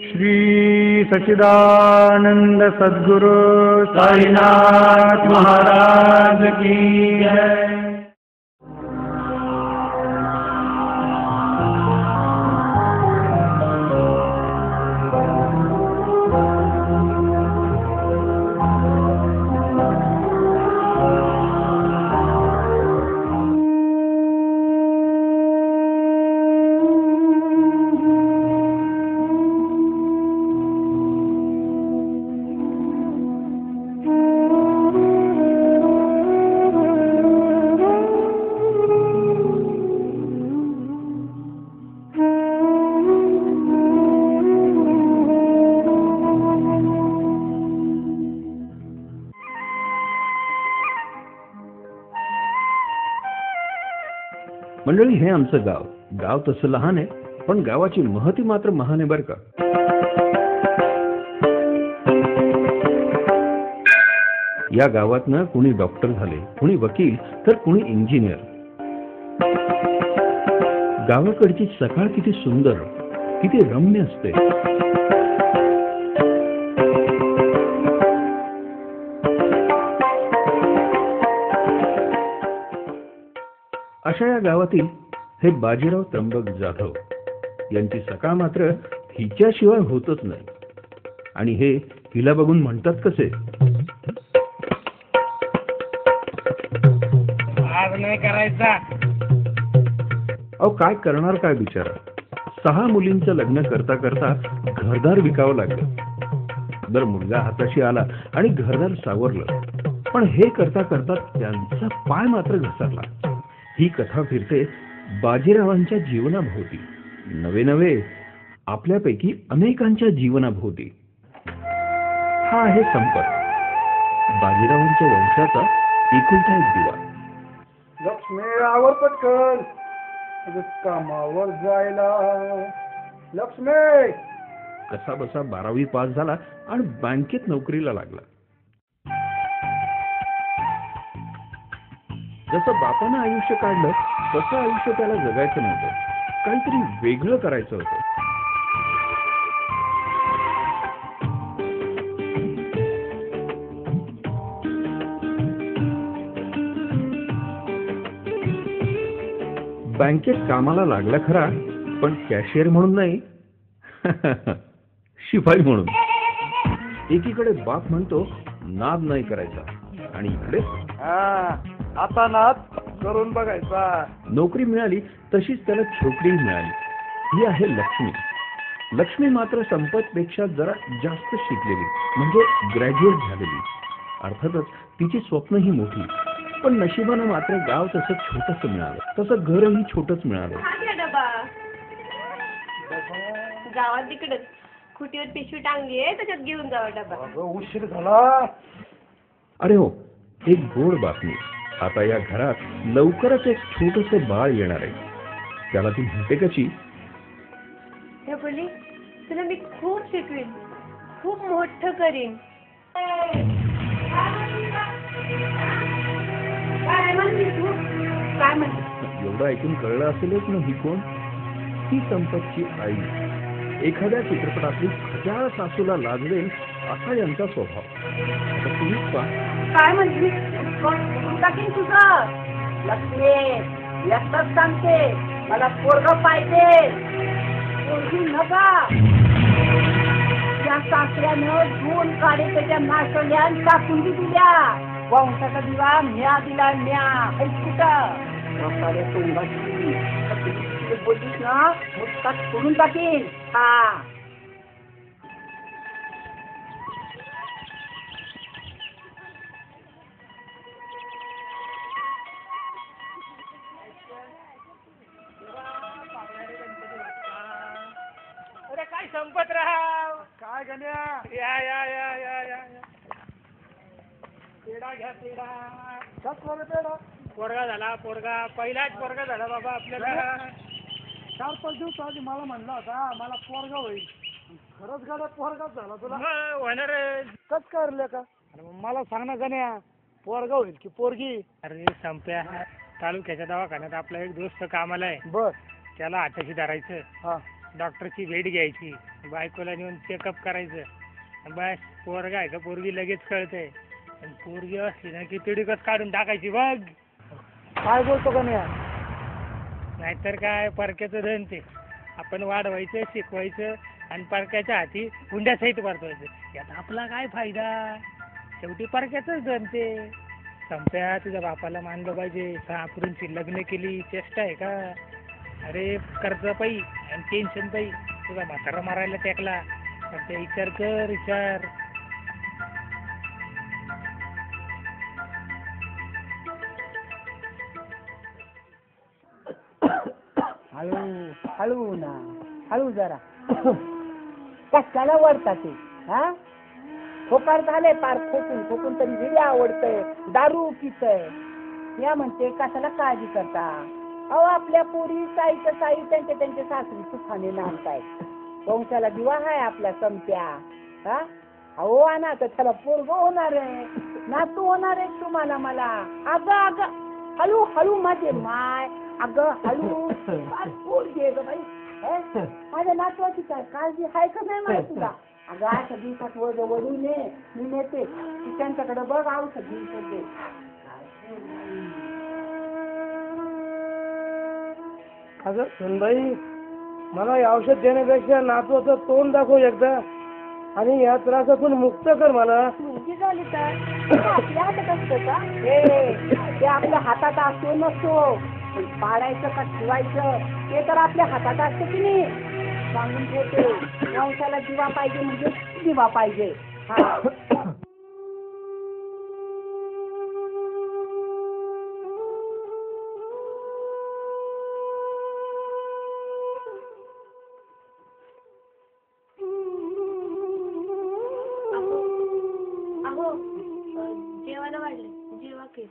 श्री सच्चिदानंद सद्गुरु साईनाथ महाराज की जय। मंडळी, हे आमचं गाव. गाव तसं लहान आहे, पण गावाची महती मात्र महान आहे बरं का. या गावातनं कुणी डॉक्टर झाले, कुणी वकील, तर कुणी इंजिनियर. गावाकडची सकाळ किती सुंदर, किती रम्य असते. अशा या गावातील हे बाजीराव त्र्यंबक जाधव यांची सकाळ मात्र हिच्याशिवाय होतच नाही. आणि हे हिला बघून म्हणतात कसे, आज नाही करायचा. अहो काय करणार काय बिचारा. 6 मुलींचं लग्न करता करता घरदार विकावं लागलं. दर मुलगा हाताशी आला आणि घरदार सावरलं, पण हे करता करता त्यांचा पाय मात्र घसरला. ही कथा फिरते बाजीरावांच्या जीवनाभोवती, नवे नवे आपल्यापैकी अनेकांच्या जीवनाभोवती. हा आहे संपर्क, बाजीरावांच्या वंशाचा एकुलता एक दिवा. लक्ष्मी आवर पटकन, कामावर जायला. लक्ष्मी कसा बसा 12वी पास झाला आणि बँकेत नोकरीला लागला. जसं बापानं आयुष्य काढलं तसं आयुष्य त्याला जगायचं नव्हतं. काहीतरी वेगळं करायचं होतं. बँकेत कामाला लागला खरा, पण कॅशियर म्हणून नाही, शिपाई म्हणून. एकीकडे बाप म्हणतो नाद नाही करायचा, आणि इकडे आता नाद करून बघायचा. नोकरी मिळाली तशीच त्याला छोकरी मिळाली. ही आहे लक्ष्मी. लक्ष्मी मात्र संपतपेक्षा जरा जास्त शिकलेली, म्हणजे ग्रॅज्युएट झालेली. अर्थातच तिची स्वप्न ही मोठी, पण नशिबानं मात्र गाव तसं छोटंसं मिळालं, तसं घरही छोटंच मिळालं. गावात तिकडच खुटीवर पिशवी टांगली आहे, त्याच्यात घेऊन जावा डबा. उशीर झाला. अरे हो, एक गोड बातमी. आता या घरात लवकरच एक छोटंसं बाळ येणार आहे. त्याला ती म्हणते कशी, हे बोली तुला मी खूप शिकवीन, खूप मोठं करीन. काय म्हणते? एवढं ऐकून कळलं असेलच ना ही कोण. ही संपतची आई. एखाद्या चित्रपटातली खट्याळ सासूला लाजवेल असा यांचा स्वभाव. आता तुम्हीच पहा. काय म्हणते टाकीन तुझं. लक्ष्मी एकच सांगते, मला पोरगं पाहिजे, पोरगी नका. त्या सासऱ्यानं 2 काढे त्याच्या नाशवल्या आणि टाकून दिल्या. वंशाचा दिवा म्या दिला, म्या. कुठं तोंडाची बोललीस ना, मुस्कात सोडून टाकीन. हा काय संपत राहा. काय गण्या, या या या या या. पेढा घ्या, पेढा. पेढा पोरगा झाला, पोरगा पहिलाच पोरगा झाला बाबा आपल्याला. 4-5 दिवस आधी मला म्हणला होता मला पोरगा होईल. खरंच गाडा पोरगाच झाला तुला. होणार कच करले का. मला सांग ना गण्या, पोरगा होईल की पोरगी. अरे संप्या, तालुक्याच्या दवाखान्यात आपला एक दोस्त कामाला आहे. बर. त्याला हाताशी धरायचं. हा. डॉक्टरची भेट घ्यायची, बायकोला नेऊन चेकअप करायचं, बस पोरगा आहे का पोरगी लगेच कळतंय. आणि पोरगी असली ना की तिडीकच काढून टाकायची बघ. काय बोलतो का नाही? नाहीतर काय परक्याचं धन ते. आपण वाढवायचं, शिकवायचं आणि परक्याच्या हाती हुंड्यासहित परतवायचं. यात आपला काय फायदा? शेवटी परक्याचंच धन ते. संप्या, तुझ्या बापाला मानलं पाहिजे. सापरूनची लग्न केली, चेष्टा आहे का? अरे कर्ज पायी आणि टेन्शन पायी तुझा म्हातारा मारायला टेकला. संप्या, विचार कर, विचार. हळू हळू ना, हळू जरा. कशाला वरता ते? हा, खोकार झाले पार खोकून खोकून तरी विडी आवडतंय, दारू पितय. या म्हणते कशाला काळजी करता? अहो आपल्या पोरी साईचं साई त्यांच्या त्यांच्या सासरी सुखाने नांदताय. वंशाला दिवा आहे आपल्या संप्या. हा, अहो आणा तर त्याला पोरग होणार आहे, नातू होणार आहे तुम्हाला मला. अगं अगं हळू हळू माझे माय, अगं हळू. पोरगी आहे गं बाई. माझ्या नातवाची काय काळजी आहे का नाही माहिती तुला? अगं अशा दिवसात वडू ने, मी नेते त्यांच्याकडे बघ, औषध दिवसात दे. अगं सुनबाई, मला हे औषध देण्यापेक्षा नातवाचं तोंड दाखव एकदा आणि या त्रासातून मुक्त कर मला. मुलगी झाली तर आपल्या हातात असतं का? ते आपल्या हातात असतो नसतो, पाडायचं का ठेवायचं ते तर आपल्या हातात असतं की नाही. सांगून ठेवते, वंशाला दिवा पाहिजे म्हणजे दिवा पाहिजे. हा, अहो जेवायला वाढले, जेवा की.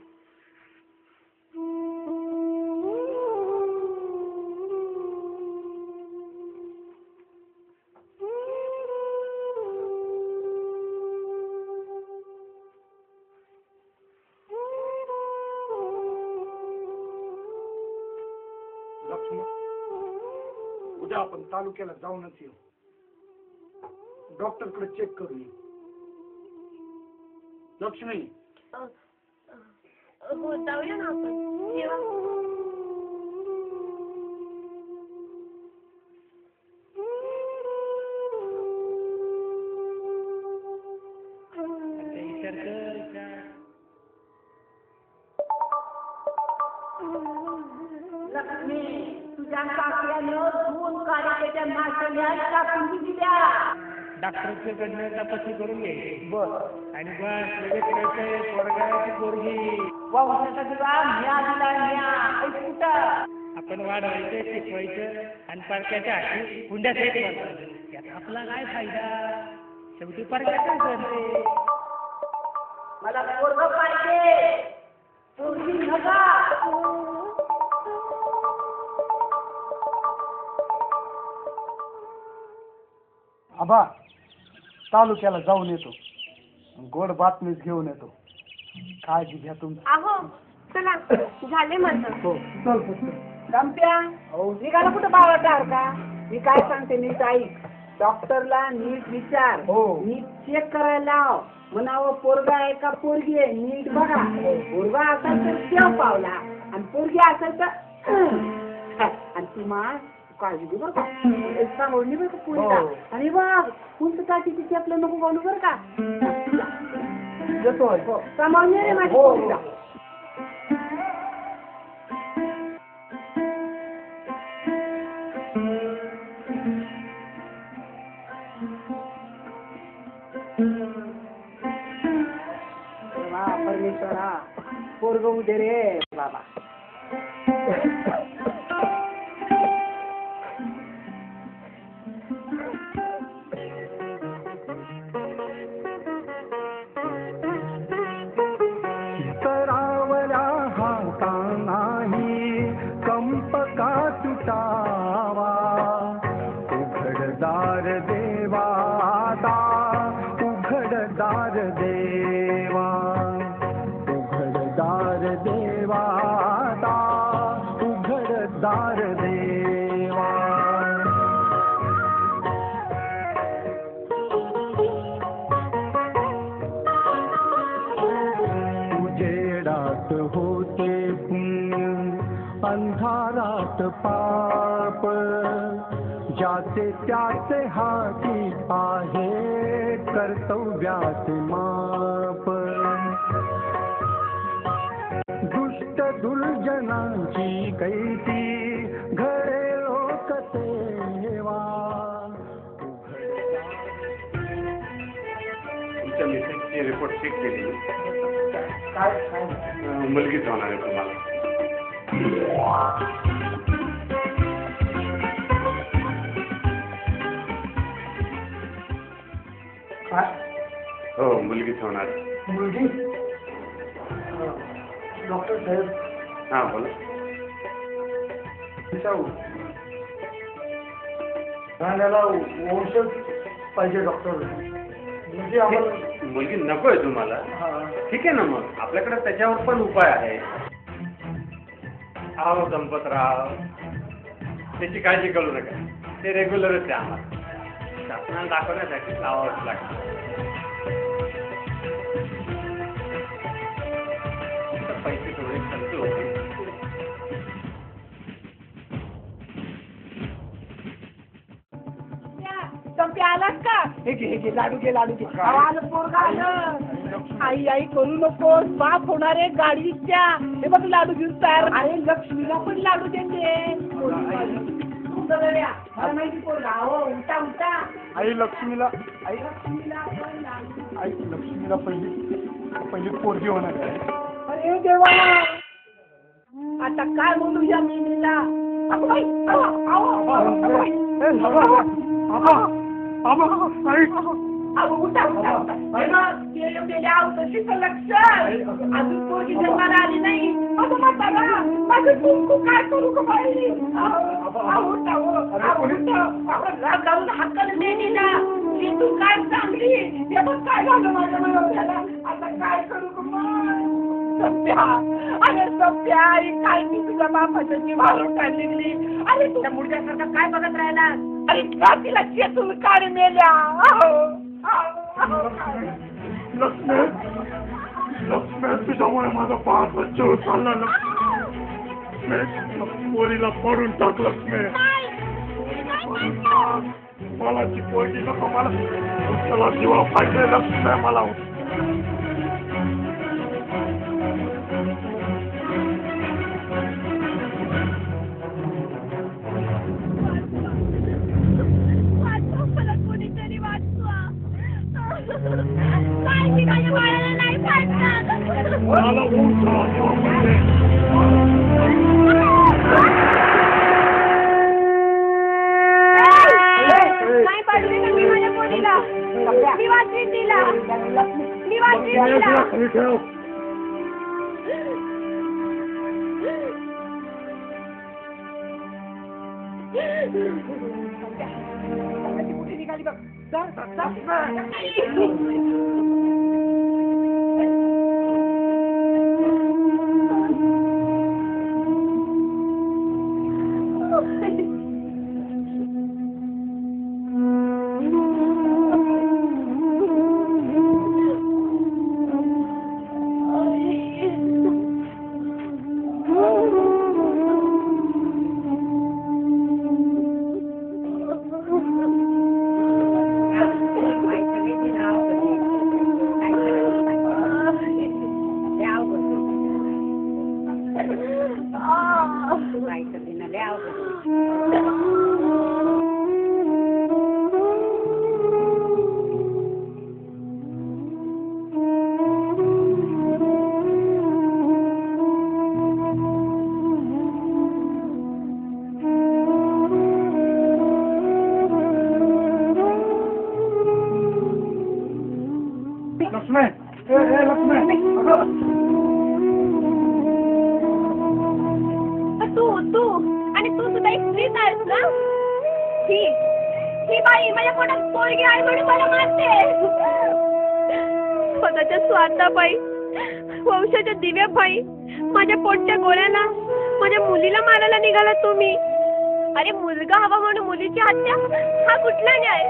लक्ष्मी, उद्या आपण तालुक्याला जाऊनच येऊ, डॉक्टरकडे चेक करू ये. लक्ष्मी, हो जाऊया ना आपण. जेवा. लक्ष्मी, तुझ्या काकड्यानं दोन काळ्याच्या नाशल्या टाकून दिल्या. डॉक्टरच्या कडनं तपासणी करून घे बर, आणि बस लगेच कळतंय पोरगाची पोरगी. वंशाचा दिवा म्या दिला म्या. ऐक कुठं? आपण वाढवायचं, शिकवायचं आणि परक्याच्या हाती हुंड्यासहित परतवायचं. यात आपला काय फायदा? शेवटी परक्याचंच धन ते. मला पोरग पाहिजे, पोरगी नका. आबा, तालुक्याला जाऊन येतो, गोड बातमीच घेऊन येतो. काळजी घ्या तुमची. अहो चला, झाले माझं. हो, चल चल. संप्या, निघाला कुठं बावळटार का? मी काय सांगते नीट ऐक. डॉक्टरला नीट विचार, नीट चेक करायला लाव. म्हणावं पोरगा आहे का पोरगी आहे, नीट बघा. पोरगा असेल तर शेव पावला आणि पोरगी असेल तर आणि ती मा काळजी घे बरं का. सांभाळून बरं का पोरीला. आणि बघ उंच काठी तिची आपलं नको बोलू बरं का. येतोय. सांभाळून ये रे माझ्या पोरीला. परमेश्वरा पोरग उदे रे बाबा. स्तरावरा हाता नाही कंप का तुटावा. उघडदार देवा आता, उघडदार देवा, उघडदार देवा आता, उघडदार देवा. दारात पाप ज्याचे त्याचे हाती आहे कर्तव्याचे माप दुष्ट दुर्जनांची कैती घडे लोक सेवा तुमच्या मिसेसची रिपोर्ट चेक केली काय मुलगीच होणार आहे तुम्हाला. काय हो मुलगीच होणार आहे. मुलगी डॉक्टर साहेब हां बोला. त्याला औषध पाहिजे डॉक्टर म्हणजे आम्हाला मुलगी नको आहे तुम्हाला. ठीक आहे ना मग आपल्याकडे त्याच्यावर पण उपाय आहे. आहो संपतराव त्याची काळजी करू नका. ते रेग्युलरच आहे आम्हाला. शासनाला दाखवण्यासाठी लावावंच लागतं. पैसे थोडे खर्च होते. संपे आलास का हे घे लाडू घे आलं पोरगा आलं आई आई करू नकोस बाप होणार आहे गाडीच्या हे बघ लाडू घेऊन तयार अरे लक्ष्मीला पण लाडू देते मला माहिती पोरगा हो उठा उठा आई लक्ष्मीला लक्ष्मीला पण लाडू आई लक्ष्मीला पहिली पोरगी होणार आहे. अरे देवा आता काय बोलूया मी तिला अजून पोरगी जन्माला आली नाही माझं कुंकू काय करू का बाई घालून हाकल दे तिला तू काय चांगली हे बघ काय झालं माझ्या नवऱ्याला आता काय करू का सत्या अरे सत्या काय ती तुझ्या बापाच्या जीवावर काय निघली अरे तुझ्या मुलग्यासारखं काय बघत राहिला अरे का तिला चेतून काढ मेल्या लक्ष्मी तुझ्यामुळे माझा पाच जीव चालला पोरीला पडून टाक लक्ष्मी मला ती पोरगी नको मला तुला जीवा पाहिजे लक्ष्मी मला नाही पाडली ना मी माझ्या पोरीला. मी वाचवीन तिला. मी वाचवीन तिला. निघाली बघ तू आणि तू सुद्धा एक स्त्रीच आहेस ना. ही बाई माझ्या पोटात पोरगी आहे म्हणून मला मारते. स्वतःच्या स्वार्थापायी वंशाच्या दिव्यापायी माझ्या पोटच्या गोळ्याला माझ्या मुलीला मारायला निघाला तुम्ही. अरे मुलगा हवा म्हणून मुलीची हत्या हा कुठला न्याय.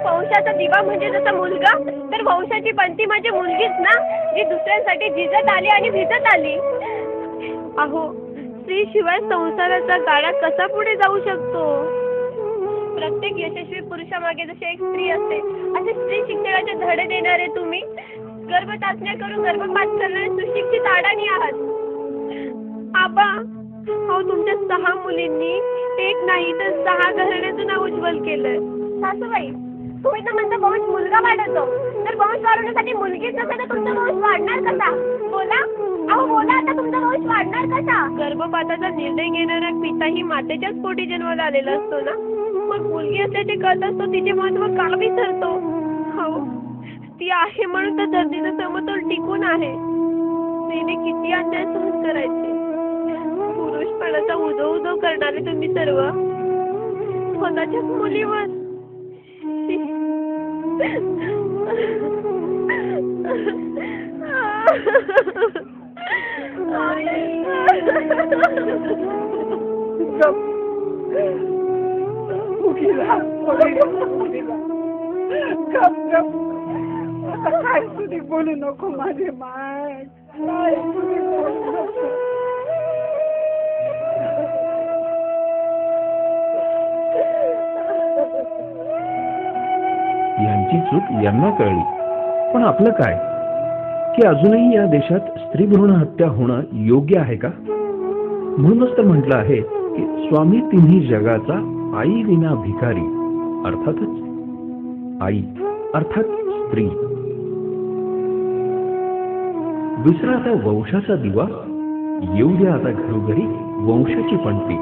वंशाचा दिवा म्हणजे जसा मुलगा तर वंशाची पंथी माझी मुलगीच ना जी दुसऱ्यांसाठी झिजत आली आणि भिजत आली. अहो स्त्रीशिवाय संसाराचा गाडा कसा पुढे जाऊ शकतो? प्रत्येक यशस्वी पुरुषामागे जशी एक स्त्री असते, असे स्त्री शिक्षणाचे धडे देणारे तुम्ही गर्भ चाचण्या करून गर्भपात करणारे सुशिक्षित अडाणी आहात. आबा, अहो तुमच्या 6 मुलींनी एक नाही तर 6 घराण्याचं नाव उज्ज्वल केलंय. सासूबाई, तुम्ही तर म्हणता वंश मुलगा वाढवतो, तर वंश वाढवण्यासाठी मुलगीच नसेल तर तुमचा वंश वाढणार कसा? बोला, अहो बोला, आता तुमचा वंश वाढणार कसा? गर्भपाताचा निर्णय घेणारा पिताही मातेच्याच पोटी जन्माला आलेला असतो ना, मग मुलगी असल्याचे कळत असतो तिचे महत्व का विसरतो? हो, ती आहे म्हणून तर धरतीचा समतोल टिकून आहे. तिने किती अन्याय सहन करायचे. पुरुषपणाचा उदो उदो करणारे तुम्ही सर्व स्वतःच्याच मुलीवर. आता काय तुझी बोलू नको माझे माय, काय तुझी बोलू नको. यांची चूक यांना कळली, पण आपलं काय की अजूनही या देशात स्त्री भ्रूण हत्या होणं योग्य आहे का? म्हणूनच तर म्हटलं आहे की स्वामी तिन्ही जगाचा आई विना भिकारी, अर्थातच आई अर्थात स्त्री. दुसरा आता वंशाचा दिवा, येऊ द्या आता घरोघरी वंशाची पणती.